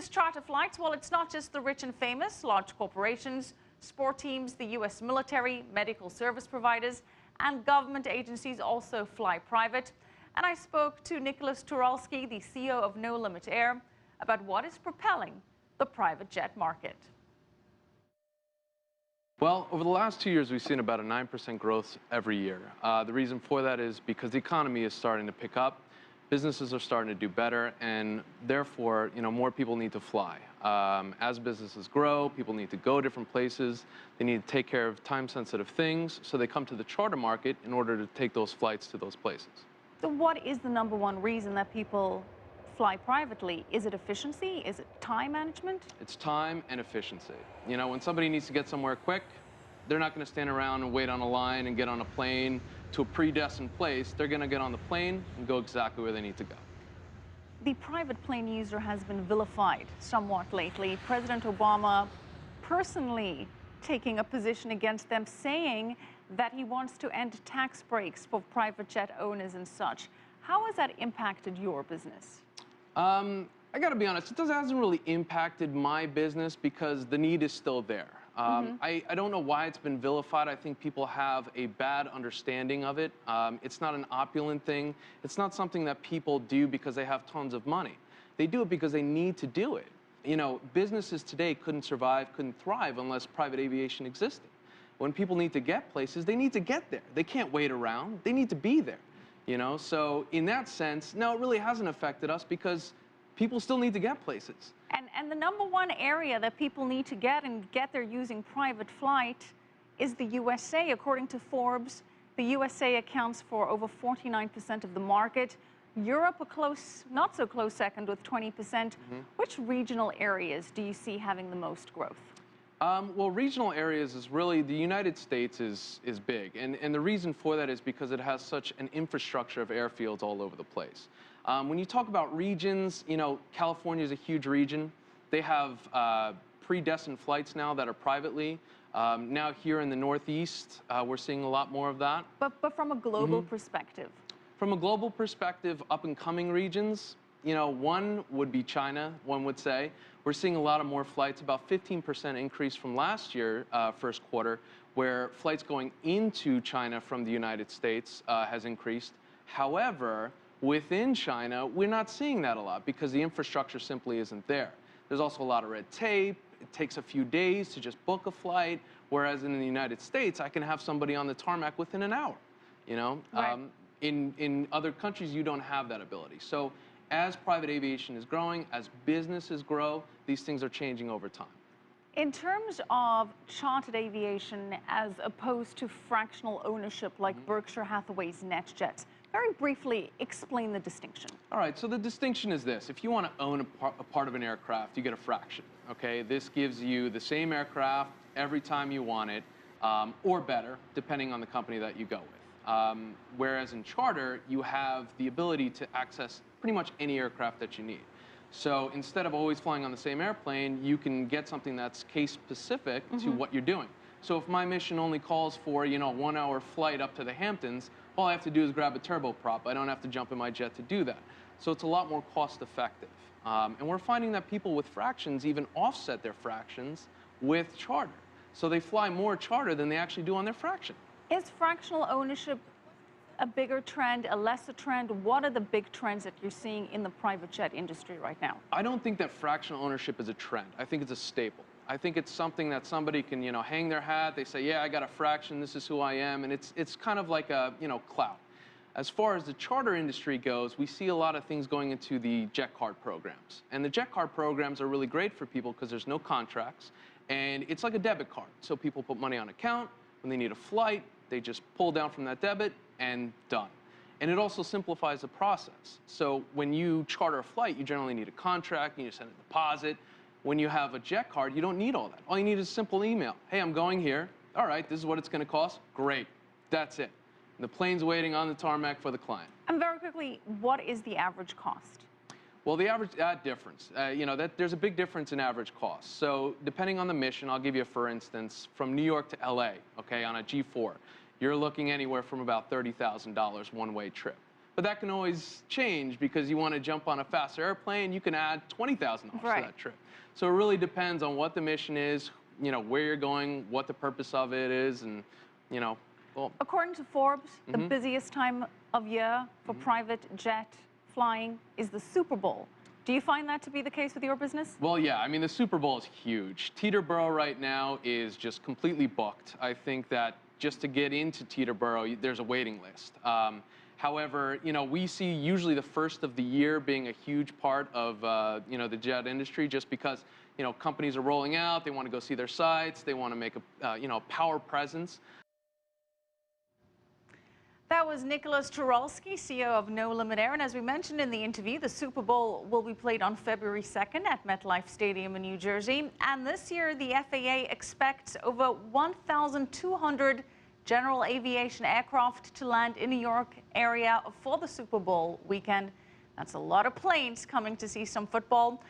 business charter flights, well, it's not just the rich and famous. Large corporations, sport teams, the U.S. military, medical service providers, and government agencies also fly private. And I spoke to Nicholas Turalski, the CEO of No Limit Air, about what is propelling the private jet market. Well, over the last 2 years, we've seen about a 9% growth every year. The reason for that is because the economy is starting to pick up, businesses are starting to do better, and therefore, more people need to fly. As businesses grow, people need to go different places. They need to take care of time-sensitive things, so they come to the charter market in order to take those flights to those places. So what is the number one reason that people fly privately? Is it efficiency? Is it time management? It's time and efficiency. When somebody needs to get somewhere quick, they're not going to stand around and wait on a line and get on a plane to a predestined place. They're going to get on the plane and go exactly where they need to go. The private plane user has been vilified somewhat lately. President Obama personally taking a position against them, saying that he wants to end tax breaks for private jet owners and such. How has that impacted your business? I got to be honest, it hasn't really impacted my business because the need is still there. I don't know why it's been vilified. I think people have a bad understanding of it. It's not an opulent thing. It's not something that people do because they have tons of money. They do it because they need to do it. Businesses today couldn't survive, couldn't thrive unless private aviation existed. When people need to get places, they need to get there. They can't wait around. They need to be there. So in that sense, no, it really hasn't affected us because people still need to get places. And the number one area that people need to get there using private flight is the USA. According to Forbes, the USA accounts for over 49% of the market. Europe, a close, not so close second with 20%. Which regional areas do you see having the most growth? Well, regional areas is really, the United States is big. And the reason for that is because it has such an infrastructure of airfields all over the place. When you talk about regions, California is a huge region. They have predestined flights now that are privately. Now here in the Northeast, we're seeing a lot more of that. But from a global perspective? From a global perspective, up-and-coming regions, one would be China, one would say. We're seeing a lot of more flights, about 15% increase from last year, first quarter, where flights going into China from the United States has increased. However, within China, we're not seeing that a lot because the infrastructure simply isn't there. There's also a lot of red tape. It takes a few days to just book a flight, whereas in the United States, I can have somebody on the tarmac within an hour. Right. In other countries, you don't have that ability. So as private aviation is growing, as businesses grow, these things are changing over time. In terms of chartered aviation as opposed to fractional ownership like Berkshire Hathaway's NetJets, very briefly explain the distinction. All right, so the distinction is this. If you want to own a part of an aircraft, you get a fraction, okay? This gives you the same aircraft every time you want it, or better, depending on the company that you go with. Whereas in charter, you have the ability to access pretty much any aircraft that you need. So instead of always flying on the same airplane, you can get something that's case-specific to what you're doing. So if my mission only calls for, a 1-hour flight up to the Hamptons, all I have to do is grab a turboprop. I don't have to jump in my jet to do that. So it's a lot more cost-effective. And we're finding that people with fractions even offset their fractions with charter. So they fly more charter than they actually do on their fraction. Is fractional ownership a bigger trend, a lesser trend? What are the big trends that you're seeing in the private jet industry right now? I don't think that fractional ownership is a trend. I think it's a staple. I think it's something that somebody can, hang their hat. They say, yeah, I got a fraction. This is who I am. And it's kind of like a, clout. As far as the charter industry goes, we see a lot of things going into the jet card programs. And the jet card programs are really great for people because there's no contracts. And it's like a debit card. So people put money on account. When they need a flight, they just pull down from that debit and done. And it also simplifies the process. So when you charter a flight, you generally need a contract, you need to send a deposit. When you have a jet card, you don't need all that. All you need is a simple email. Hey, I'm going here. All right, this is what it's going to cost. Great. That's it. And the plane's waiting on the tarmac for the client. And very quickly, what is the average cost? Well, the average, difference, there's a big difference in average cost. So depending on the mission, I'll give you, for instance, from New York to LA, okay, on a G4, you're looking anywhere from about $30,000 one-way trip. But that can always change because you want to jump on a faster airplane, you can add $20,000 to that trip. So it really depends on what the mission is, where you're going, what the purpose of it is, and, well. According to Forbes, the busiest time of year for private jet flying is the Super Bowl. Do you find that to be the case with your business? Well, yeah, I mean, the Super Bowl is huge. Teterboro right now is just completely booked. I think that just to get into Teterboro, there's a waiting list. However, we see usually the first of the year being a huge part of, the jet industry, just because, companies are rolling out, they want to go see their sites, they want to make a, power presence. That was Nicholas Turalski, CEO of No Limit Air. And as we mentioned in the interview, the Super Bowl will be played on February 2nd at MetLife Stadium in New Jersey. And this year, the FAA expects over 1,200 general aviation aircraft to land in New York area for the Super Bowl weekend. That's a lot of planes coming to see some football.